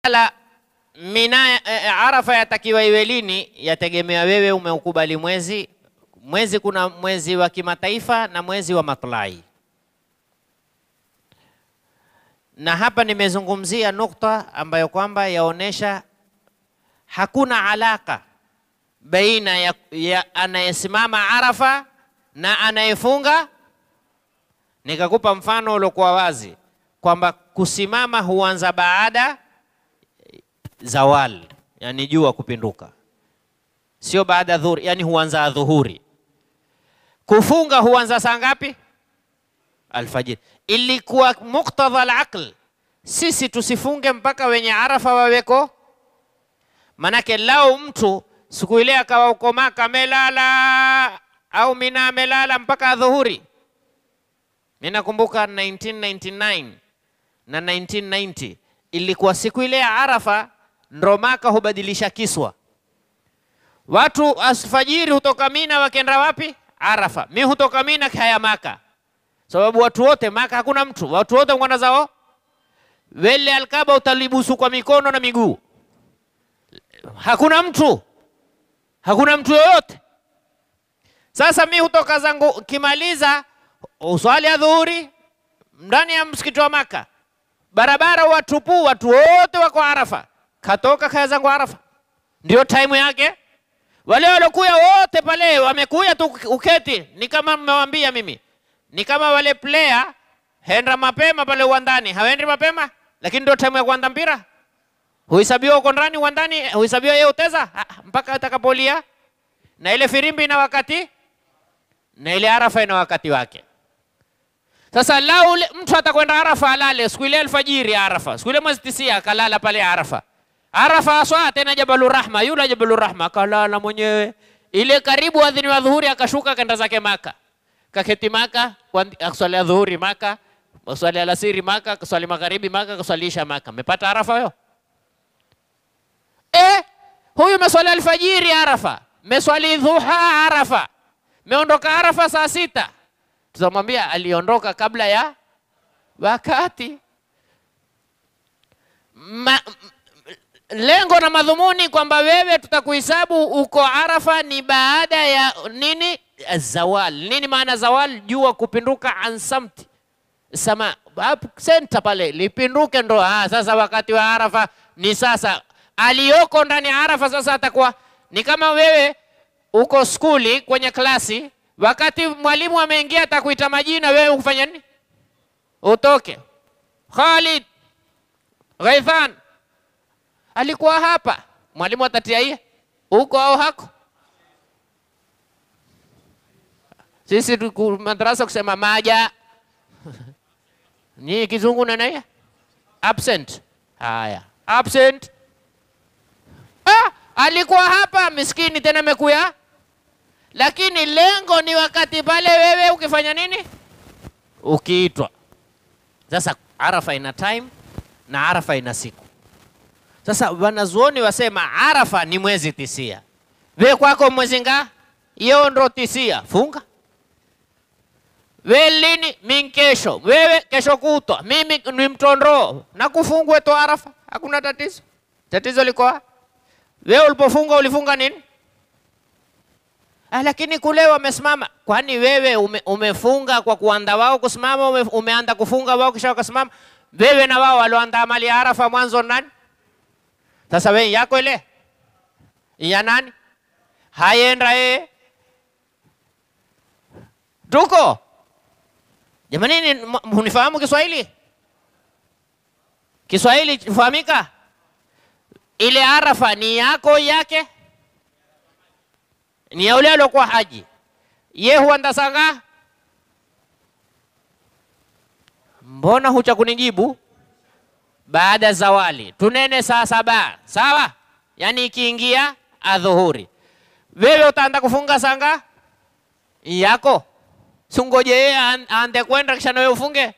la Mina Arafa yatakiwa iwe lini? Yategemea wewe umeukubali mwezi. Mwezi kuna mwezi wa kimataifa na mwezi wa matlai. Na hapa nimezungumzia nukta ambayo kwamba yaonesha hakuna alaka baina ya anayesimama Arafa na anayefunga. Nikakupa mfano uliokuwa wazi kwamba kusimama huanza baada zawal, yani jua kupinduka, sio baada dhuhuri, yani huanza dhuhuri. Kufunga huanza saa ngapi? Alfajiri. Ilikuwa muktadha al-aql sisi tusifunge mpaka wenye Arafa waweko. Manake lao mtu siku ile akawa uko Maka melala au Mina melala mpaka dhuhuri. Mimi nakumbuka 1999 na 1990 ilikuwa siku ile ya Arafa ndo Maka hubadilisha kiswa. Watu alfajiri hutoka Mina wakenda wapi? Arafa. Mimi hutoka Mina kaya Maka. Sababu watu wote Maka hakuna mtu, watu wote ngwana zao wele Alkaba utalibusu kwa mikono na miguu. Hakuna mtu yoyote. Sasa mimi hutoka zangu kimaliza uswali ya dhuhuri ndani ya msikiti wa Maka, barabara watupu, watu wote wako Arafa. Katoka kaya zangu Arafa, ndio time yake. Wale walokuya wote pale wamekuya tu uketi, ni kama mmewambia mimi, ni kama wale player henda mapema pale uwandani, hawendi mapema, lakini ndio time ya kuanza mpira. Huhesabiwa uko ndani uwandani, huhesabiwa yeye uteza mpaka atakapolia. Na ile firimbi ina wakati, na ile Arafa ina wakati wake. Sasa lao mtu atakwenda Arafa alale siku ile alfajiri Arafa, siku ile mwezi 9 akalala pale Arafa. Arafa aswa tena Jabalur Rahma, yule Jabalur Rahma akalala mwenyewe. Ile karibu adhini wa dhuhuri akashuka kenda zake Maka. Kaketi Maka, akuswali dhuhuri Maka, akuswali alasiri Maka, akuswali magharibi Maka, akuswalisha Maka. Umepata Arafa wewe? Huyu meswali alfajiri Arafa, meswali dhuha Arafa, meondoka Arafa saa 6. Tutamwambia aliondoka kabla ya wakati. Lengo na madhumuni kwamba wewe tutakuhesabu uko Arafa ni baada ya nini? Zawal. Nini maana zawal? Jua kupinduka ansamti sama senta pale lipinduke ndo sasa wakati wa Arafa ni sasa. Aliyoko ndani ya Arafa sasa atakuwa ni kama wewe uko skuli kwenye klasi, wakati mwalimu ameingia atakuita majina, wewe ufanya nini? Utoke. Khalid, Ghaithan alikuwa hapa, mwalimu atatia yeye uko au hako. Sisi madrasa kusema maja ni kizungu na naya absent. Haya, absent. Alikuwa hapa miskini tena mekuya. Lakini lengo ni wakati pale wewe ukifanya nini? Ukiitwa. Sasa Arafa ina time na Arafa ina siku. Sasa wanazuoni wasema Arafa ni mwezi 9. Wewe kwako mwezi nga? Hiyo ndo 9. Funga. Wewe lini? Mimi kesho. Wewe kesho kutwa. Mimi ni mtondoo. Na kufungwe tu Arafa. Hakuna tatizo. Tatizo liko wewe ulipofunga ulifunga nini? Lakini kule wamesimama. Kwani wewe umefunga kwa kuanda wao kusimama, umeanda kufunga wao kisha wakasimama? Wewe na wao walioanda amali ya Arafa mwanzo nani? Sasa wewe yako ile ya nani? Hayenda yeye. Tuko. Jamani, unifahamu Kiswahili? Kiswahili fahamika? Ile Arafa ni yako yake? Ni ya yule aliyokuwa haji. Ye huanda sanga? Mbona hucha kunijibu? Baada zawali. Tunene saa 7. Sawa? Yani ikiingia adhuhuri. Wewe utaanza kufunga sanga? Yako. Sungoje yeye aande kwenda kisha na wewe ufunge?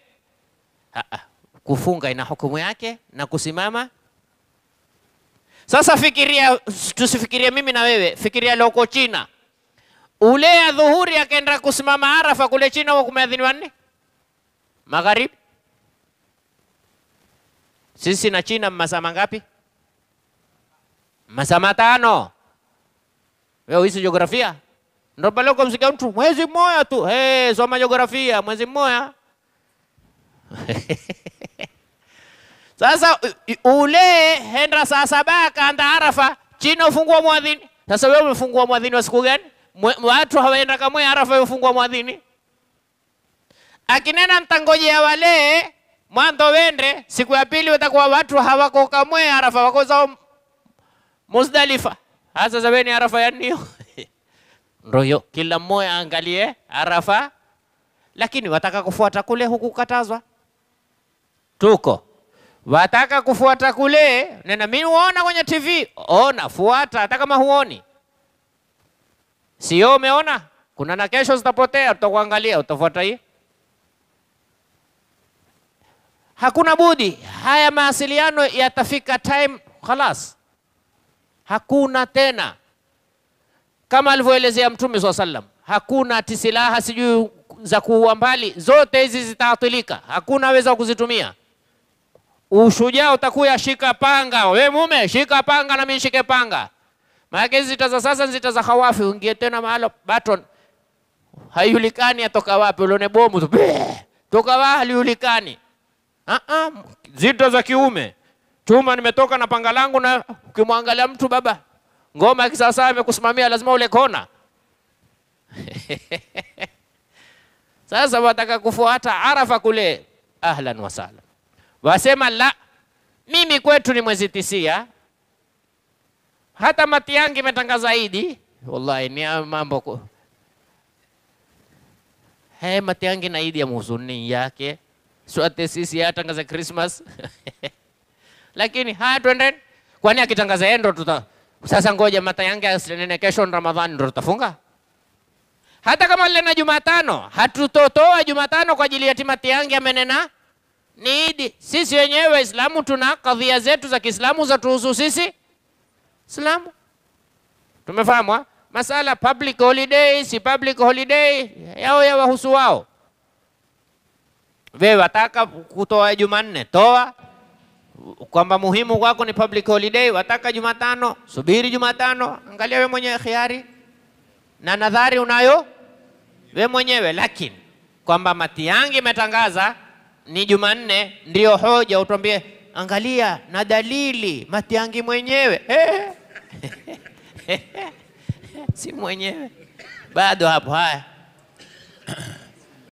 Kufunga ina hukumu yake na kusimama. Sasa fikiria, tusifikirie mimi na wewe, fikiria loko China. Ule ya dhuhuri akaenda kusimama Arafa kule China wa kumeadhiniwa nini? Magharibi. Sisi na China masaa mangapi? masaa matano. Wewe hizi jiografia ndio pale kwa msikia mtu mwezi mmoja tu, soma jiografia mwezi mmoja. Sasa ule henda saa 7 kaanda Arafa, chini ufungua muadhini. Sasa wewe umefungua muadhini wa siku gani? Watu hawaenda kamwe Arafa, wewe ufungua muadhini. Akinena mtangojea wale mwanzo wende, siku ya pili watakuwa watu hawako kamwe Arafa, wako zao Muzdalifa. Hasa zabeni Arafa ya nini? Ndio kila mmoja angalie Arafa, lakini wataka kufuata kule huku katazwa. Tuko wataka kufuata kule, nena mimi uona kwenye TV, ona fuata hata kama huoni. Sio umeona? Kuna na kesho zitapotea, tutakuangalia, utafuata hii. Hakuna budi, haya mawasiliano yatafika time khalas. Hakuna tena. Kama alivyoelezea Mtume SAW, hakuna silaha sijui za kuua mbali, zote hizi zitaatilika. Hakuna weza kuzitumia. Ushujaa utakuya shika panga, we mume shika panga na mimi shike panga. Maana hizi zita za sasa zita za khawafi, ungie tena mahali baton hayulikani atoka wapi, ulone bomu tu toka wapi hayulikani. Zita za kiume. Chuma nimetoka na panga langu, na ukimwangalia mtu baba ngoma kisasa amekusimamia lazima ule kona. Sasa wataka kufuata Arafa kule, ahlan wa sahlan. Wasema la, mimi kwetu ni mwezi 9. Hata Matiang'i imetangaza Idi. Wallahi ni mambo Matiang'i na Idi ya mhuzuni yake. Sote sisi yatangaza Christmas. Lakini twendeni. Kwani akitangaza yeye ndo sasa ngoja Matiang'i asinene kesho Ramadhani ndo tutafunga? Hata kama leo na Jumatano, hatutotoa Jumatano kwa ajili ya Matiang'i amenena ni Idi. Sisi wenyewe Waislamu tuna kadhia zetu za Kiislamu za tuhusu sisi Islamu. Tumefahamu masala public holiday, si public holiday, yao ya wahusu wao. Wewe wataka kutoa Jumanne, toa. Kwamba muhimu kwako ni public holiday, wataka Jumatano, subiri Jumatano, angalia wewe mwenyewe khiari. Na nadhari unayo wewe mwenyewe, lakini kwamba Matiang'i imetangaza ni Jumanne ndio hoja, utuambie angalia na dalili Matiang'i mwenyewe. Si mwenyewe. Bado hapo haya.